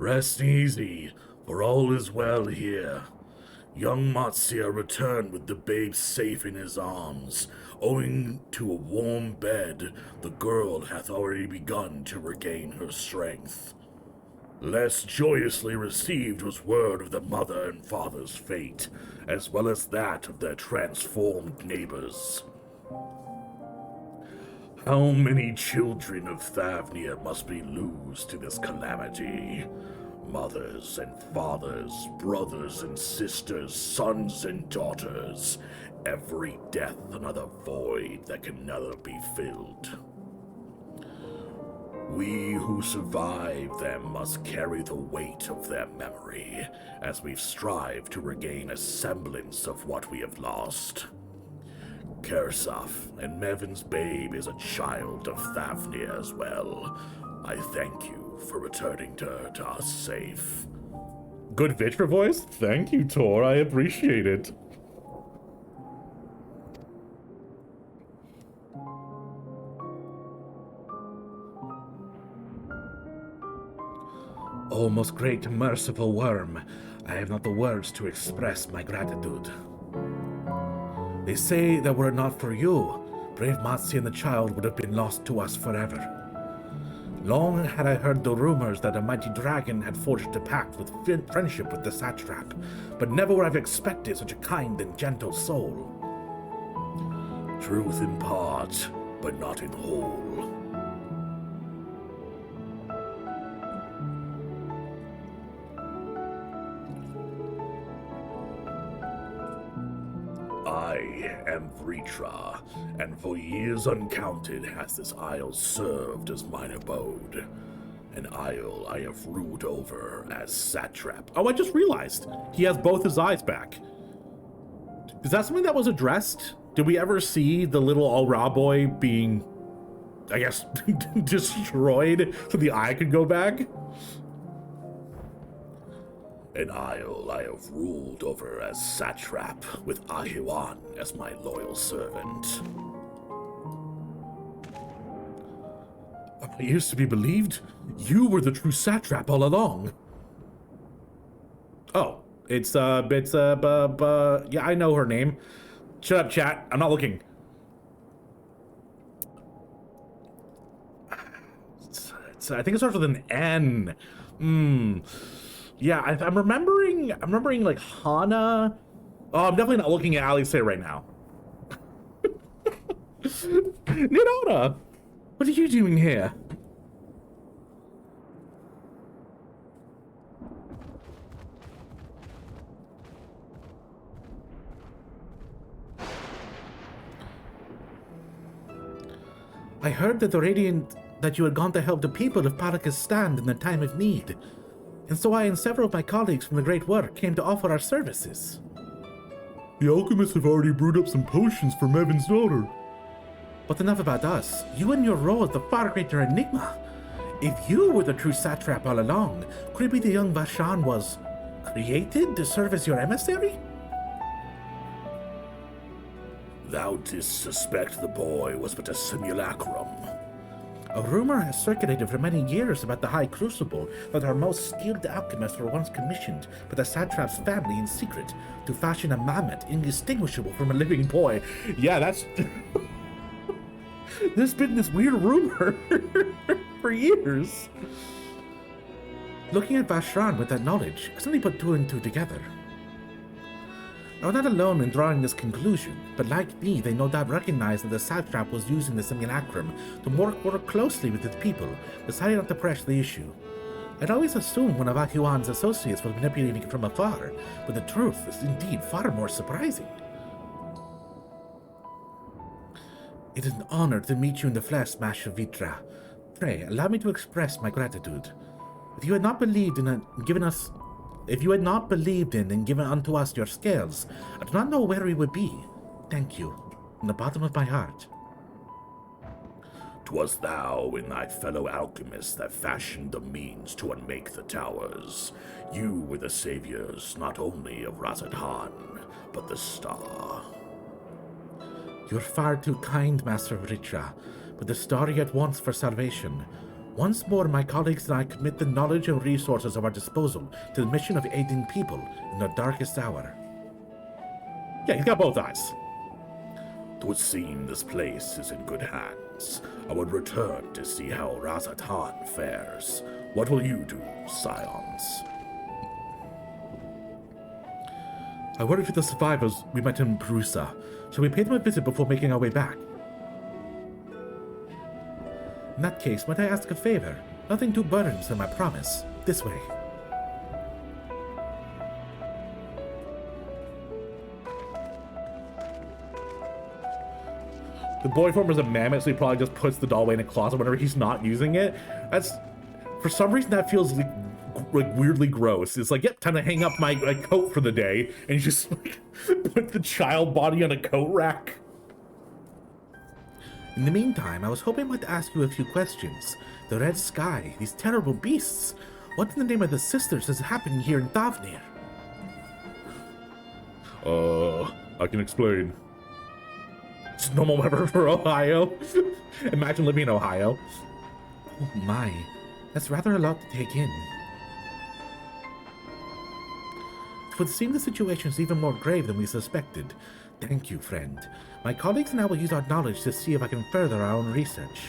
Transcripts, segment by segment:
Rest easy, for all is well here. Young Matsia returned with the babe safe in his arms. Owing to a warm bed, the girl hath already begun to regain her strength. Less joyously received was word of the mother and father's fate, as well as that of their transformed neighbors. How many children of Thavnia must we lose to this calamity? Mothers and fathers, brothers and sisters, sons and daughters. Every death another void that can never be filled. We who survive them must carry the weight of their memory, as we strive to regain a semblance of what we have lost. Kersaf and Mevin's babe is a child of Thavnia as well. I thank you for returning her to us safe. Good Vitra voice? Thank you, Tor. I appreciate it. O most great merciful worm, I have not the words to express my gratitude. They say that were it not for you, brave Matsi and the child would have been lost to us forever. Long had I heard the rumors that a mighty dragon had forged a pact with friendship with the satrap, but never would I have expected such a kind and gentle soul. Truth in part, but not in whole. I am Vritra, and for years uncounted has this isle served as mine abode. An isle I have ruled over as satrap. Oh, I just realized. He has both his eyes back. Is that something that was addressed? Did we ever see the little Aura boy being, I guess, destroyed so the eye could go back? An isle I have ruled over as satrap, with Ahiwan as my loyal servant. I used to be believed you were the true satrap all along. Oh, yeah, I know her name. Shut up, chat. I'm not looking. I think it starts with an N. Yeah, I'm remembering like Hana. Oh, I'm definitely not looking at Alice right now. Nidona, what are you doing here? I heard that that you had gone to help the people of Parakistan in their time of need. And so I and several of my colleagues from the Great Work came to offer our services. The alchemists have already brewed up some potions for Mevin's daughter. But enough about us. You and your role as the far greater enigma. If you were the true satrap all along, could it be the young Vashan was created to serve as your emissary? Thou didst suspect the boy was but a simulacrum. A rumor has circulated for many years about the High Crucible that our most skilled alchemists were once commissioned by the satrap's family in secret to fashion a mammoth indistinguishable from a living boy. Yeah, that's... There's been this weird rumor for years. Looking at Vashran with that knowledge, I suddenly put two and two together. I was not alone in drawing this conclusion, but like me, they no doubt recognized that the satrap was using the simulacrum to work more closely with his people, deciding not to press the issue. I'd always assumed one of Ahuan's associates was manipulating it from afar, but the truth is indeed far more surprising. It is an honor to meet you in the flesh, Master Vitra. Pray, allow me to express my gratitude. If you had not believed in and given unto us your scales, I do not know where we would be. Thank you, from the bottom of my heart. 'Twas thou and thy fellow alchemists that fashioned the means to unmake the towers. You were the saviors not only of Razadhan, but the star. You're far too kind, Master Vritra, but the star yet wants for salvation. Once more, my colleagues and I commit the knowledge and resources of our disposal to the mission of aiding people in their darkest hour. Yeah, he's got both eyes. It would seem this place is in good hands. I would return to see how Razatan fares. What will you do, Scions? I worried with the survivors we met in Perusa. Shall we pay them a visit before making our way back? In that case, might I ask a favor? Nothing too burdensome, I promise. This way. The boy form is a mammoth, so he probably just puts the doll away in a closet whenever he's not using it. That's... For some reason, that feels like weirdly gross. It's like, yep, time to hang up my coat for the day. And you just like, put the child body on a coat rack. In the meantime, I was hoping I might ask you a few questions. The red sky, these terrible beasts. What in the name of the sisters is happening here in Thavnir? I can explain. It's normal weather for Ohio. Imagine living in Ohio. Oh my, that's rather a lot to take in. It would seem the situation is even more grave than we suspected. Thank you, friend. My colleagues and I will use our knowledge to see if I can further our own research.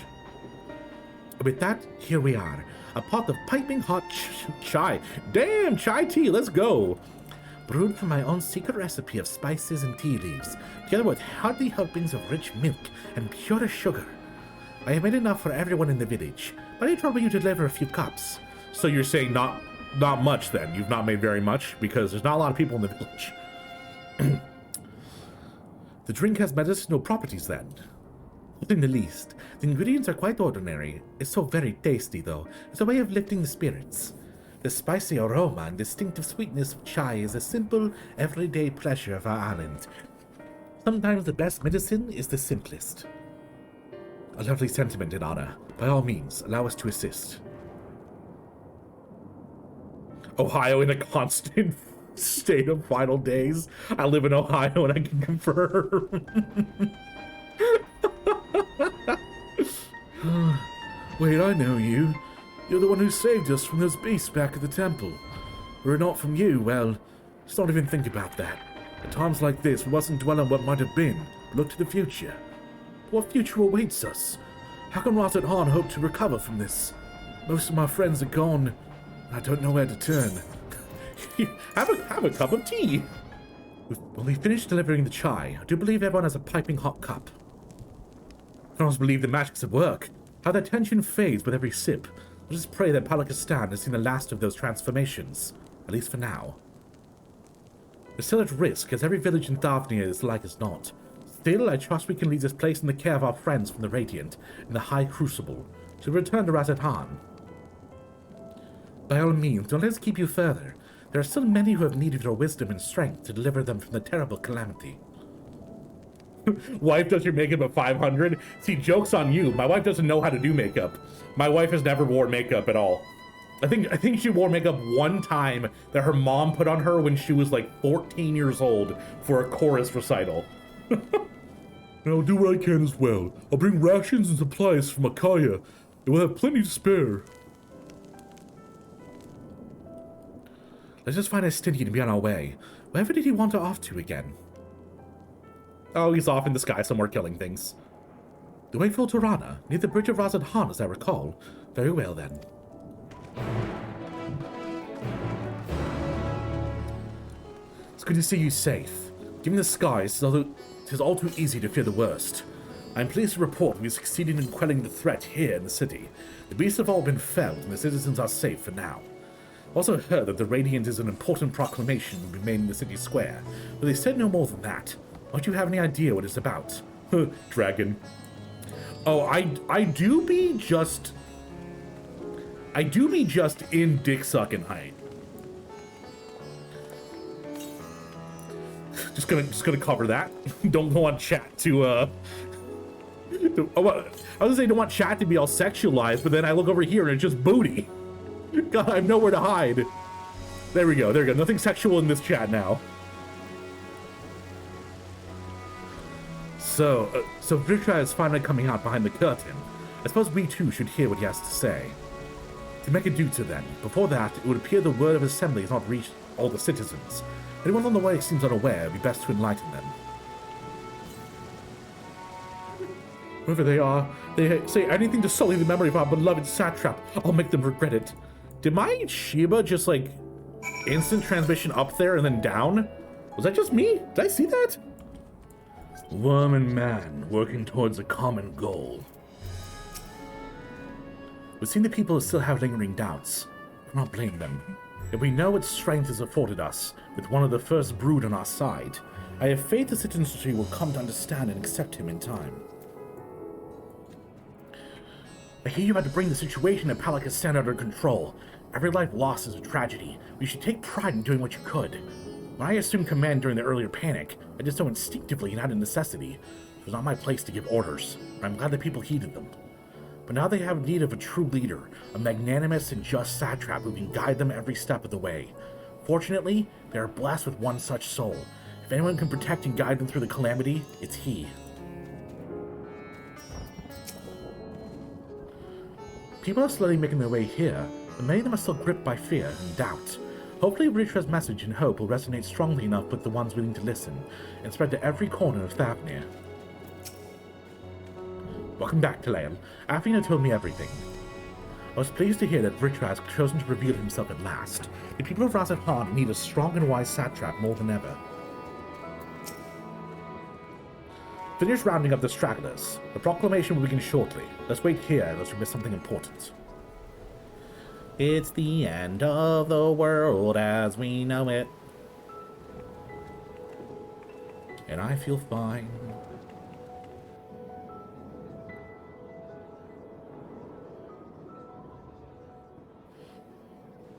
With that, here we are. A pot of piping hot chai. Damn, chai tea, let's go. Brewed from my own secret recipe of spices and tea leaves, together with hearty helpings of rich milk and pure sugar. I have made enough for everyone in the village, but I trouble you to deliver a few cups. So you're saying not much then? You've not made very much? Because there's not a lot of people in the village. The drink has medicinal properties then? Not in the least. The ingredients are quite ordinary. It's so very tasty though. It's a way of lifting the spirits. The spicy aroma and distinctive sweetness of chai is a simple, everyday pleasure of our island. Sometimes the best medicine is the simplest. A lovely sentiment, Inanna. By all means, allow us to assist. Ohio in a constant state of final days. I live in Ohio and I can confirm. Wait, I know you. You're the one who saved us from those beasts back at the temple. Were it not from you, well, let's not even think about that. At times like this, we mustn't dwell on what might have been, but look to the future. What future awaits us? How can Razat Han hope to recover from this? Most of my friends are gone, and I don't know where to turn. have a cup of tea. When we finish delivering the chai, I do believe everyone has a piping hot cup. I don't believe the magic's at work. How the tension fades with every sip. I'll just pray that Palakistan has seen the last of those transformations, at least for now. We're still at risk, as every village in Thavnir is like as not. Still, I trust we can leave this place in the care of our friends from the Radiant, in the High Crucible, to return to Razat Han. By all means, don't let us keep you further. There are still many who have need of your wisdom and strength to deliver them from the terrible calamity. Wife does your makeup at 500? See, joke's on you. My wife doesn't know how to do makeup. My wife has never worn makeup at all. I think she wore makeup one time that her mom put on her when she was like 14 years old for a chorus recital. And I'll do what I can as well. I'll bring rations and supplies from Akaya, and we'll have plenty to spare. Let's just find a Stygian and be on our way. Wherever did he wander off to again? Oh, he's off in the sky somewhere killing things. The way for Tirana, near the bridge of Razat Han, as I recall. Very well then. It's good to see you safe. Given the skies, although it is all too easy to fear the worst. I am pleased to report we succeeded in quelling the threat here in the city. The beasts have all been felled, and the citizens are safe for now. I also heard that the Radiant is an important proclamation will be made in the city square, but they said no more than that. Don't you have any idea what it's about? Dragon. Oh, I do be just in dick sucking height. Just gonna cover that. Don't want chat to I was gonna say don't want chat to be all sexualized, but then I look over here and it's just booty. God, I have nowhere to hide. There we go. Nothing sexual in this chat now. So Vritra is finally coming out behind the curtain. I suppose we too should hear what he has to say. To make a duty then, before that, it would appear the word of assembly has not reached all the citizens. Anyone on the way seems unaware, it would be best to enlighten them. Whoever they are, they say anything to sully the memory of our beloved satrap. I'll make them regret it. Did my Shiba just, like, instant transmission up there and then down? Was that just me? Did I see that? Worm and man working towards a common goal. We've seen the people who still have lingering doubts. I cannot blame them. If we know what strength is afforded us, with one of the first brood on our side, I have faith the citizenry will come to understand and accept him in time. I hear you had to bring the situation at Palakistan under control. Every life lost is a tragedy. You should take pride in doing what you could. When I assumed command during the earlier panic, I did so instinctively and out of necessity. It was not my place to give orders, but I'm glad the people heeded them. But now they have need of a true leader, a magnanimous and just satrap who can guide them every step of the way. Fortunately, they are blessed with one such soul. If anyone can protect and guide them through the calamity, it's he. People are slowly making their way here, but many of them are still gripped by fear and doubt. Hopefully Ritra's message and hope will resonate strongly enough with the ones willing to listen, and spread to every corner of Thavnir. Welcome back, Talael. Afina told me everything. I was pleased to hear that Ritra has chosen to reveal himself at last. The people of Razathan need a strong and wise satrap more than ever. Finish rounding up the stragglers. The proclamation will begin shortly. Let's wait here unless we miss something important. It's the end of the world as we know it. And I feel fine.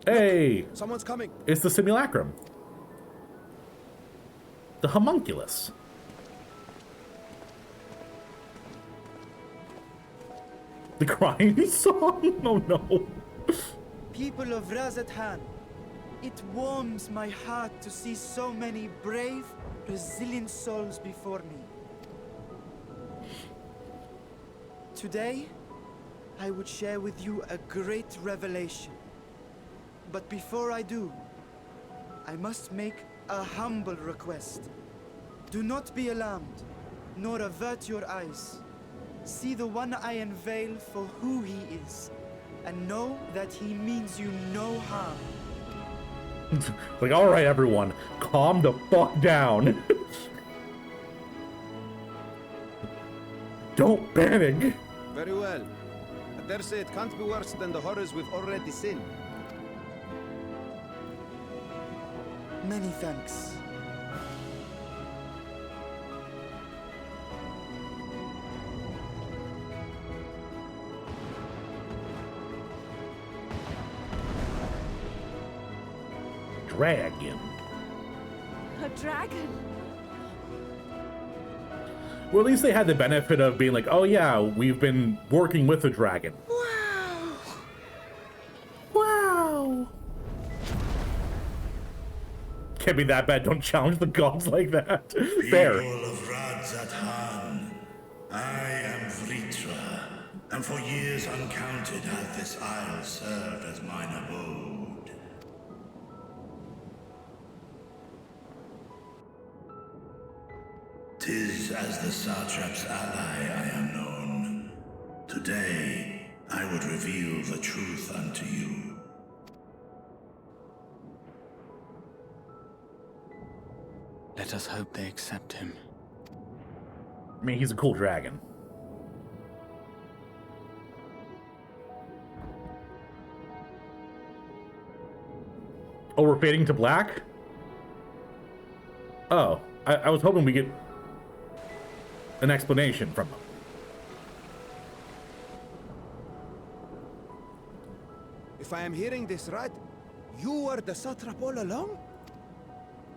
Hey! Someone's coming. It's the simulacrum. The homunculus. The crying song? Oh no. People of Razathan, it warms my heart to see so many brave, resilient souls before me. Today, I would share with you a great revelation. But before I do, I must make a humble request. Do not be alarmed, nor avert your eyes. See the one I unveil for who he is, and know that he means you no harm. Like, alright everyone, calm the fuck down. Don't panic. Very well. I dare say it can't be worse than the horrors we've already seen. Many thanks. Dragon. A dragon? Well, at least they had the benefit of being like, oh yeah, we've been working with a dragon. Wow! Wow. Can't be that bad. Don't challenge the gods like that. Fair. People of Razathan, I am Vritra, and for years uncounted hath this isle served as mine abode. 'Tis as the satrap's ally I am known. Today, I would reveal the truth unto you. Let us hope they accept him. I mean, he's a cool dragon. Oh, we're fading to black? Oh, I was hoping we get an explanation from him. If I am hearing this right, you were the satrap all along?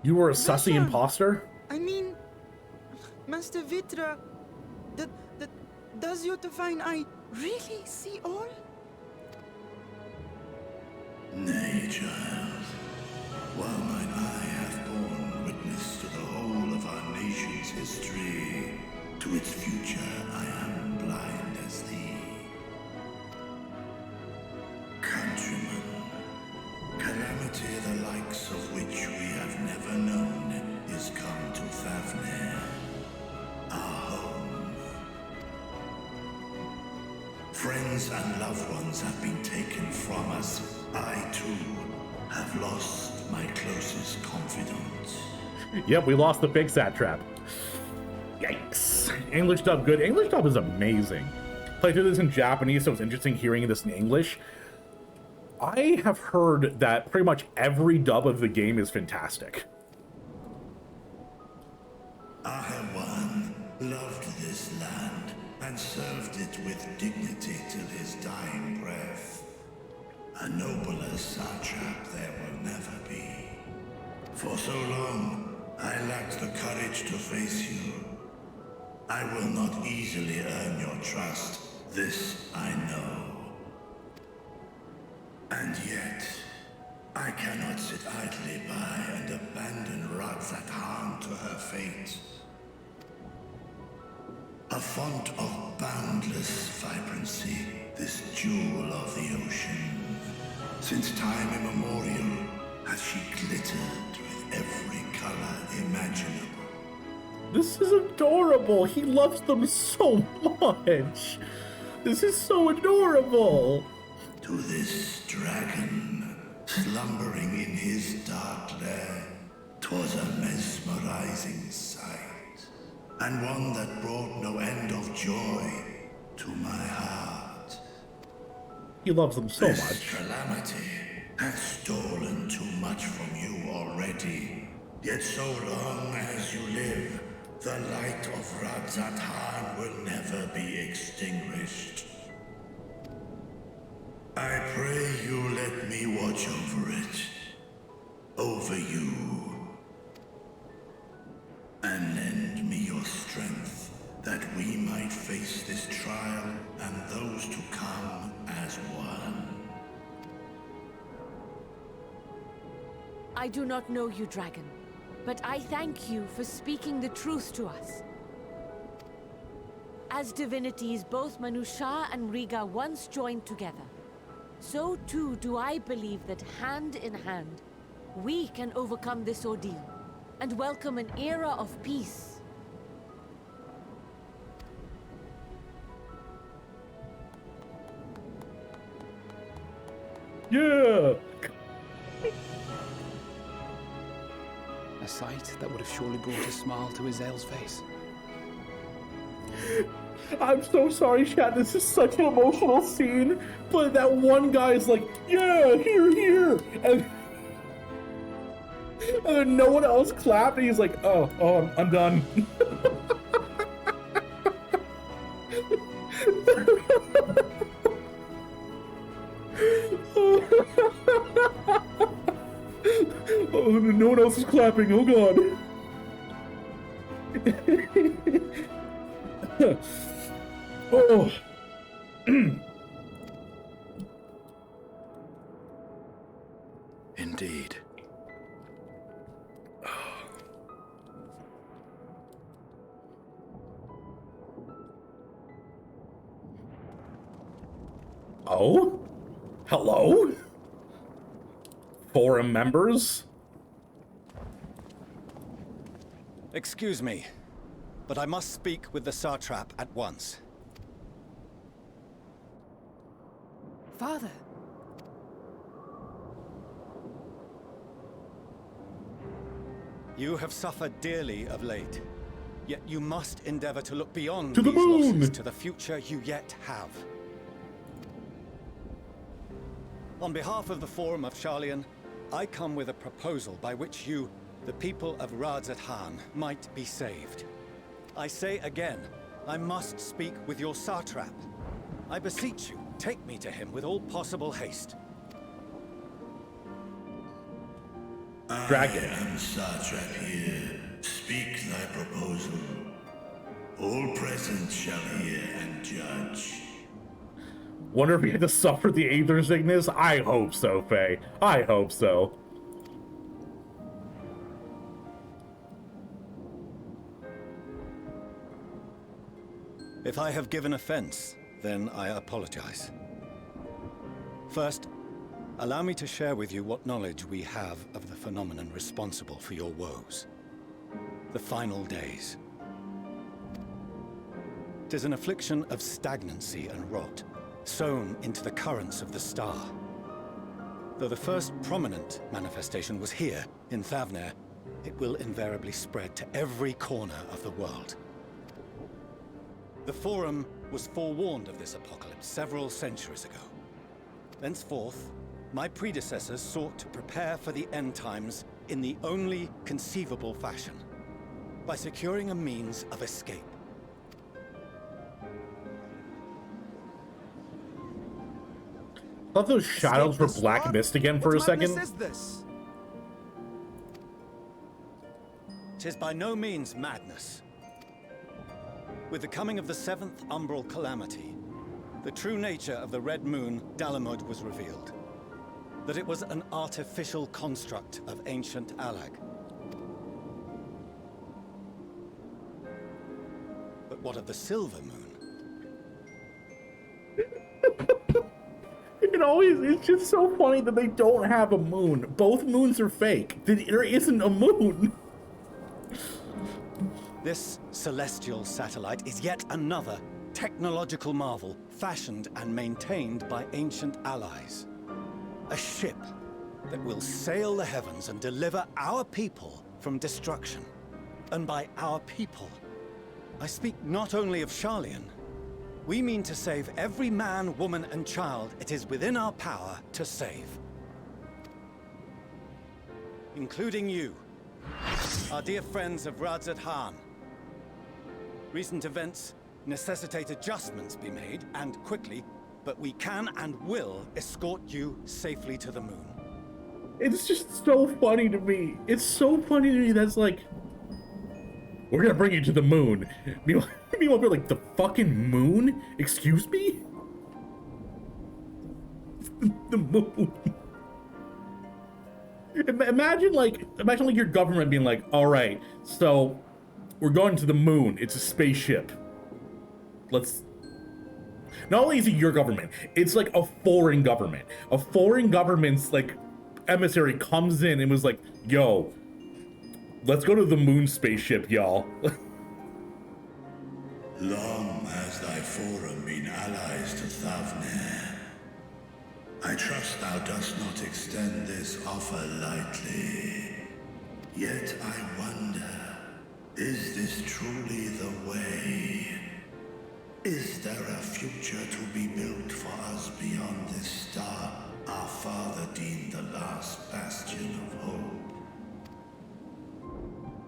You were a sussy Vishal. imposter? I mean, Master Vitra, does your divine eye really see all? Nay, child. While mine eye hath borne witness to the whole of our nation's history, to its future I am blind as thee. Friends and loved ones have been taken from us. I, too, have lost my closest confidant. Yep, we lost the big satrap. Yikes. English dub good. English dub is amazing. Played through this in Japanese, so it's interesting hearing this in English. I have heard that pretty much every dub of the game is fantastic. Ahawan loved this land and served it with dignity till his dying breath. A nobler satrap there will never be. For so long, I lacked the courage to face you. I will not easily earn your trust, this I know. And yet, I cannot sit idly by and abandon Ratzathan to her fate. A font of boundless vibrancy, this jewel of the ocean. Since time immemorial, has she glittered with every color imaginable. This is adorable. He loves them so much. This is so adorable. To this dragon, slumbering in his dark lair, 'twas a mesmerizing sight, and one that brought no end of joy to my heart. He loves them so This much. calamity has stolen too much from you already. Yet so long as you live, the light of Ratzathan will never be extinguished. I pray you let me watch over it, over you, and lend me your strength, that we might face this trial and those to come as one. I do not know you, dragon, but I thank you for speaking the truth to us. As divinities, both Manusha and Riga once joined together. So too do I believe that hand in hand, we can overcome this ordeal and welcome an era of peace. Yeah. A sight that would have surely brought a smile to Azael's face. I'm so sorry, chat. This is such an emotional scene. But that one guy is like, yeah, here. And then no one else clapped, and he's like, oh, I'm done. Oh, no one else is clapping. Oh, God. Oh. Indeed. Oh? Hello? Forum members? Excuse me, but I must speak with the satrap at once. Father! You have suffered dearly of late, yet you must endeavor to look beyond To the these moon! losses to the future you yet have. On behalf of the Forum of Sharlayan, I come with a proposal by which you, the people of Ratzathan, might be saved. I say again, I must speak with your satrap. I beseech you, take me to him with all possible haste. Dragon. I am satrap here. Speak thy proposal. All present shall hear and judge. Wonder if we had to suffer the Aether sickness? I hope so, Faye. I hope so. If I have given offense, then I apologize. First, allow me to share with you what knowledge we have of the phenomenon responsible for your woes. The final days. 'Tis an affliction of stagnancy and rot, sown into the currents of the star. Though the first prominent manifestation was here, in Thavnair, it will invariably spread to every corner of the world. The Forum was forewarned of this apocalypse several centuries ago. Thenceforth, my predecessors sought to prepare for the end times in the only conceivable fashion, by securing a means of escape. I thought those shadows were black mist again for a second. What madness is this? 'Tis by no means madness. With the coming of the 7th umbral calamity, the true nature of the Red Moon, Dalamud, was revealed. That it was an artificial construct of ancient Alag. But what of the Silver Moon? It's just so funny that they don't have a moon. Both moons are fake. There isn't a moon. This celestial satellite is yet another technological marvel fashioned and maintained by ancient allies. A ship that will sail the heavens and deliver our people from destruction. And by our people, I speak not only of Sharlayan. We mean to save every man, woman, and child it is within our power to save. Including you, our dear friends of Radzat Han. Recent events necessitate adjustments be made, and quickly, but we can and will escort you safely to the moon. It's just so funny to me. It's so funny to me that's like, we're gonna bring you to the moon. Meanwhile, we're like, the fucking moon? Excuse me? The moon. Imagine like your government being like, all right, so we're going to the moon. It's a spaceship. Let's. Not only is it your government, it's like a foreign government. A foreign government's like emissary comes in and was like, yo, let's go to the moon spaceship, y'all. Long has thy forum been allies to Thavnair. I trust thou dost not extend this offer lightly. Yet I wonder, is this truly the way? Is there a future to be built for us beyond this star our father deemed the last bastion of hope?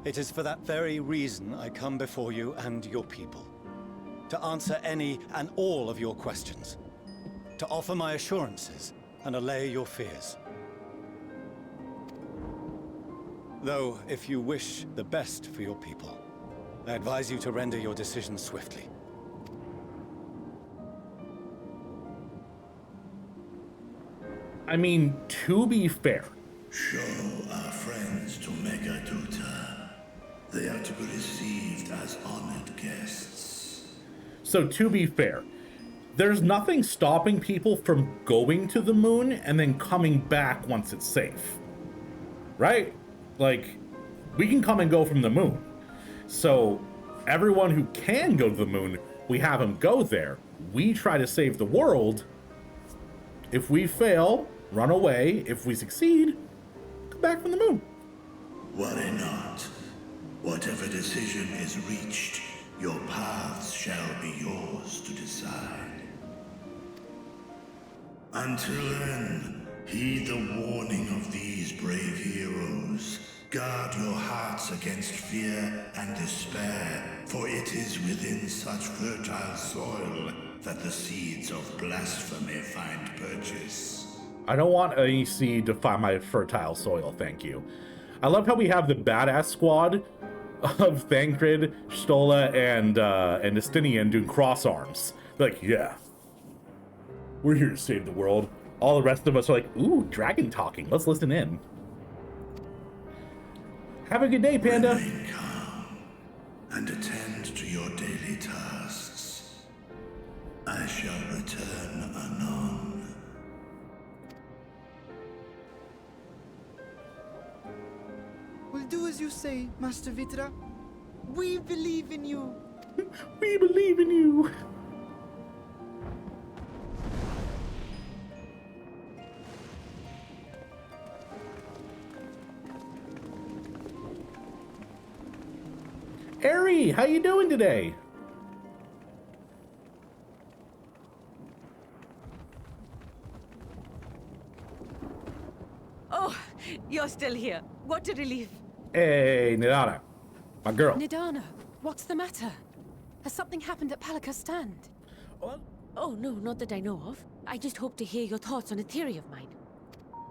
It is for that very reason I come before you and your people. To answer any and all of your questions. To offer my assurances and allay your fears. Though, if you wish the best for your people, I advise you to render your decision swiftly. I mean, to be fair. Show our friends to Megaduta. They are to be received as honored guests. So to be fair, there's nothing stopping people from going to the moon and then coming back once it's safe. Right? Like, we can come and go from the moon. So everyone who can go to the moon, we have them go there. We try to save the world. If we fail, run away. If we succeed, come back from the moon. Worry not. Whatever decision is reached, your paths shall be yours to decide. Until then, heed the warning of these brave heroes. Guard your hearts against fear and despair, for it is within such fertile soil that the seeds of blasphemy find purchase. I don't want any seed to find my fertile soil, thank you. I love how we have the badass squad of Thancred, Stola, and Estinian doing cross arms. Like, yeah, we're here to save the world. All the rest of us are like, ooh, dragon talking. Let's listen in. Have a good day, Panda. Remain calm and attend to your daily tasks. I shall return anon. We'll do as you say, Master Vitra. We believe in you. We believe in you. Ari, how you doing today? Oh, you're still here. What a relief. Hey, Nidana. My girl. Nidana, what's the matter? Has something happened at Palika's stand? Oh, no, not that I know of. I just hope to hear your thoughts on a theory of mine.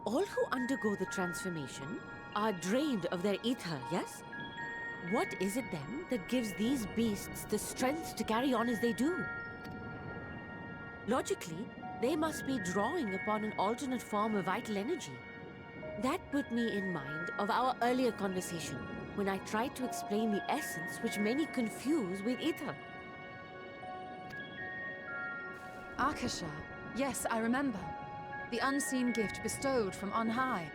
All who undergo the transformation are drained of their ether, yes? What is it then that gives these beasts the strength to carry on as they do? Logically, they must be drawing upon an alternate form of vital energy. That put me in mind of our earlier conversation, when I tried to explain the essence which many confuse with ether. Akasha. Yes, I remember. The unseen gift bestowed from on high.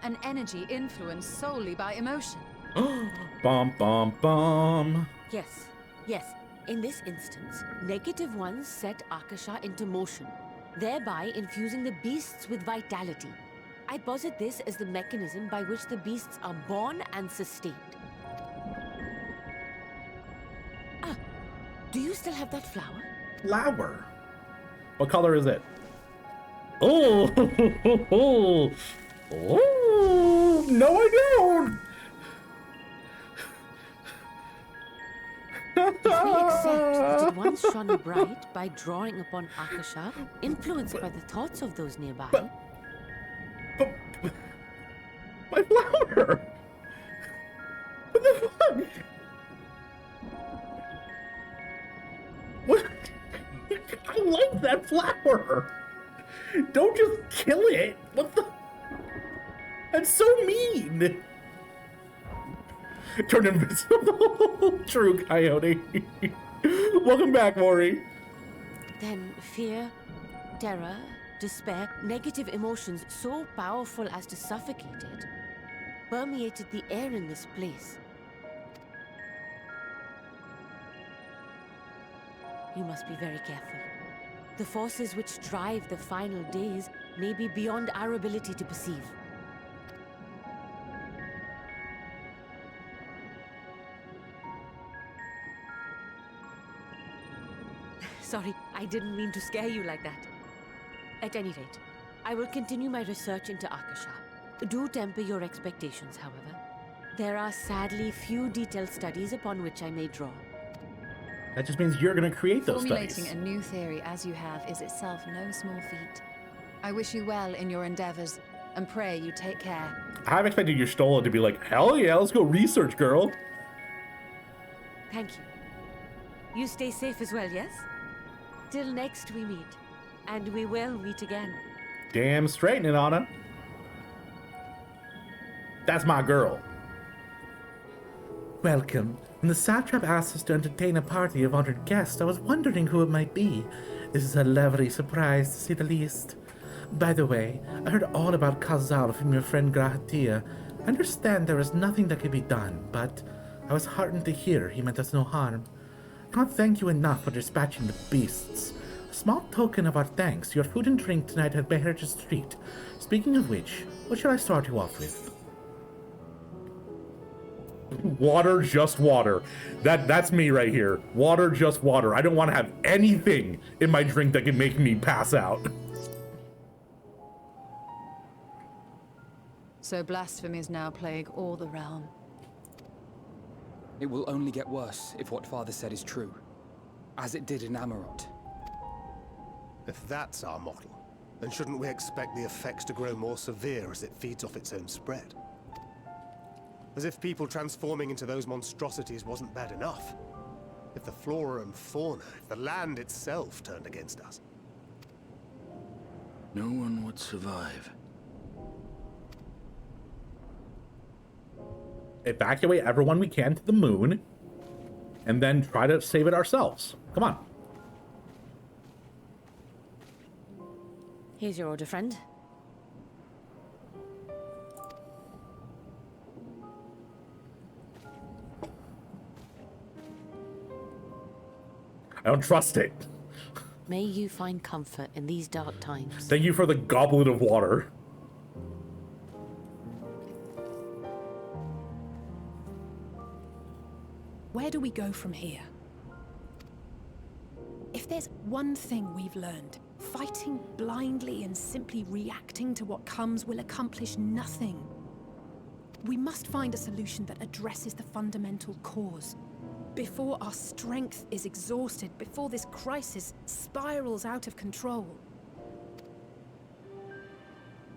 An energy influenced solely by emotion. Bum, bum, bum. Yes, yes. In this instance, negative ones set Akasha into motion, thereby infusing the beasts with vitality. I posit this as the mechanism by which the beasts are born and sustained. Ah, do you still have that flower? Flower. What color is it? Oh, oh, no, I don't. If we accept that it once shone bright by drawing upon Akasha, influenced by the thoughts of those nearby. But my flower. What the fuck? What? I like that flower. Don't just kill it. What the? That's so mean. Turn invisible. True coyote. Welcome back, Maury. Then fear, terror, despair, negative emotions so powerful as to suffocate it, permeated the air in this place. You must be very careful. The forces which drive the final days may be beyond our ability to perceive. Sorry, I didn't mean to scare you like that. At any rate, I will continue my research into Akasha. Do temper your expectations, however. There are sadly few detailed studies upon which I may draw. That just means you're going to create those Formulating studies. a new theory as you have is itself no small feat. I wish you well in your endeavors, and pray you take care. I'm expecting your Stola to be like, hell yeah, let's go research, girl. Thank you. You stay safe as well, yes? Till next we meet. And we will meet again. Damn straight, Nidana. That's my girl. Welcome. When the satrap asked us to entertain a party of honored guests, I was wondering who it might be. This is a lovely surprise, to say the least. By the way, I heard all about Kazal from your friend Grahatia. I understand there is nothing that could be done, but I was heartened to hear he meant us no harm. I can't thank you enough for dispatching the beasts. A small token of our thanks, your food and drink tonight at Beherja Street. Speaking of which, what shall I start you off with? Water, just water. That's me right here. Water, just water. I don't want to have anything in my drink that can make me pass out. So blasphemies now plague all the realm. It will only get worse if what Father said is true, as it did in Amarot. If that's our model, then shouldn't we expect the effects to grow more severe as it feeds off its own spread? As if people transforming into those monstrosities wasn't bad enough. If the flora and fauna, if the land itself turned against us. No one would survive. Evacuate everyone we can to the moon, and then try to save it ourselves. Come on. Here's your order, friend. I don't trust it. May you find comfort in these dark times. Thank you for the goblet of water. Where do we go from here? If there's one thing we've learned, fighting blindly and simply reacting to what comes will accomplish nothing. We must find a solution that addresses the fundamental cause. Before our strength is exhausted, before this crisis spirals out of control.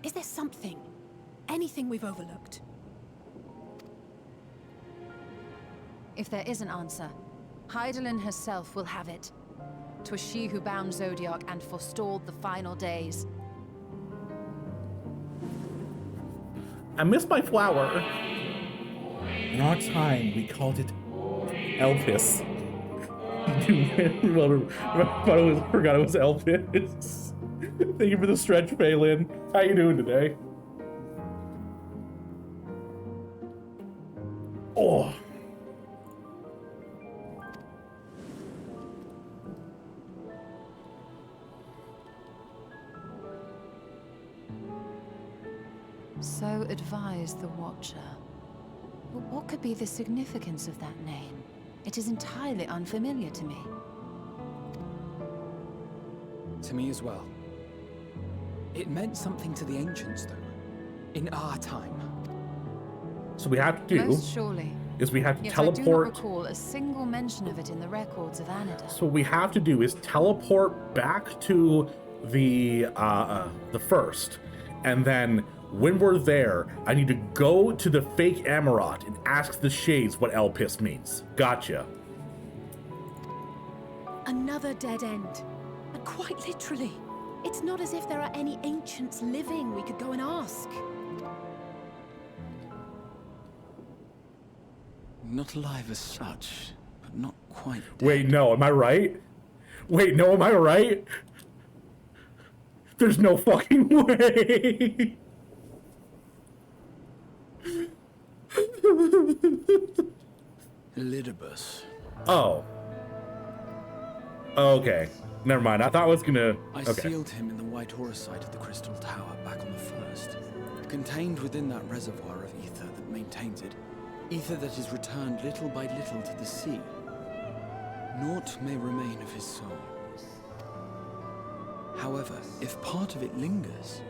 Is there something, anything we've overlooked? If there is an answer, Hydaelyn herself will have it. 'Twas she who bound Zodiac and forestalled the final days. I missed my flower. In our time, we called it Elpis. Forgot it was Elpis. Thank you for the stretch, Phelan. How you doing today? Oh. So advised the Watcher. But what could be the significance of that name? It is entirely unfamiliar to me. To me as well. It meant something to the ancients, though. In our time. So we have to do Most surely. is we have to Yet teleport. I do not recall a single mention of it in the records of Anida. So what we have to do is teleport back to the first, and then when we're there, I need to go to the fake Amarot and ask the shades what Elpis means. Gotcha. Another dead end. And quite literally. It's not as if there are any ancients living we could go and ask. Not alive as such, but not quite dead. Wait, no, am I right? Wait, no, am I right? There's no fucking way. Elidibus. Oh. Okay. Never mind. I thought I was gonna. I Okay. sealed him in the White Horus site of the Crystal Tower back on the first. Contained within that reservoir of ether that maintains it, ether that is returned little by little to the sea. Naught may remain of his soul. However, if part of it lingers,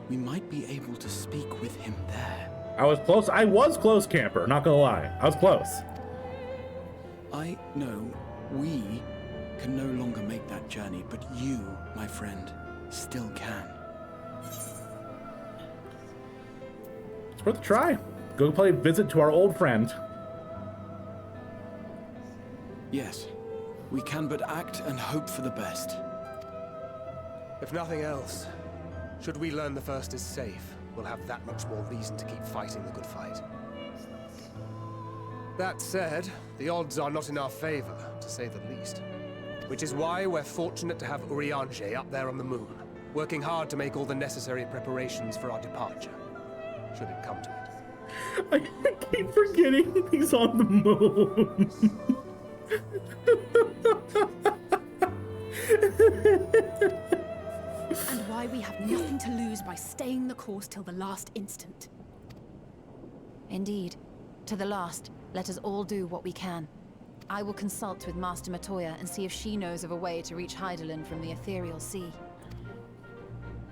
we might be able to speak with him there. I was close. I was close, camper. Not gonna lie. I was close. I know we can no longer make that journey, but you, my friend, still can. It's worth a try. Go play visit to our old friend. Yes, we can but act and hope for the best. If nothing else, should we learn the first is safe, we'll have that much more reason to keep fighting the good fight. That said, the odds are not in our favor, to say the least. Which is why we're fortunate to have Urianger up there on the moon, working hard to make all the necessary preparations for our departure, should it come to it. I keep forgetting he's on the moon. And why we have nothing to lose by staying the course till the last instant. Indeed. To the last, let us all do what we can. I will consult with Master Matoya and see if she knows of a way to reach Hydaelyn from the ethereal sea.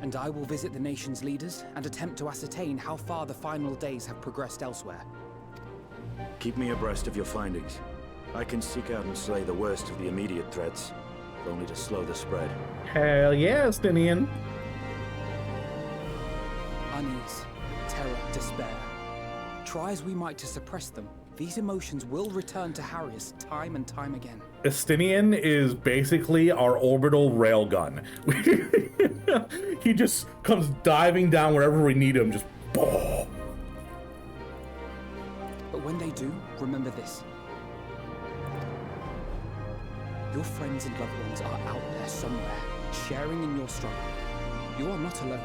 And I will visit the nation's leaders and attempt to ascertain how far the final days have progressed elsewhere. Keep me abreast of your findings. I can seek out and slay the worst of the immediate threats, if only to slow the spread. Hell yeah, Stinian. Unease, terror, despair. Try as we might to suppress them, these emotions will return to Harrius time and time again. Estinian is basically our orbital railgun. He just comes diving down wherever we need him, just boom. But when they do, remember this. Your friends and loved ones are out there somewhere, sharing in your struggle. You are not alone.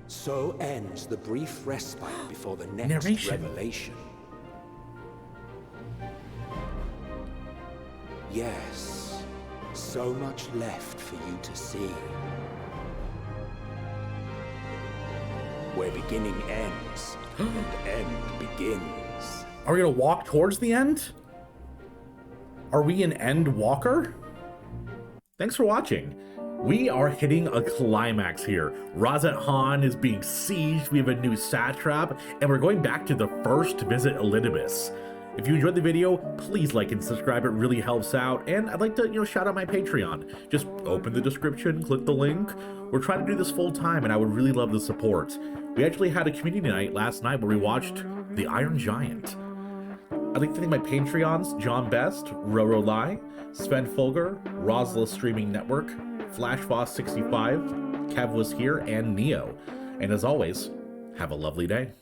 So ends the brief respite before the next Narration. revelation. Yes, so much left for you to see. where beginning ends and end begins. Are we gonna walk towards the end? Are we an end walker? Thanks for watching. We are hitting a climax here. Razat Han is being sieged, we have a new satrap, and we're going back to the first visit Elidibus. If you enjoyed the video, please like and subscribe, it really helps out, and I'd like to, shout out my Patreon. Just open the description, click the link. We're trying to do this full time, and I would really love the support. We actually had a community night last night where we watched The Iron Giant. I'd like to thank my Patreons, John Best, Roro Lai, Sven Folger, Rosla Streaming Network, FlashBoss65, Kev was here, and Neo. And as always, have a lovely day.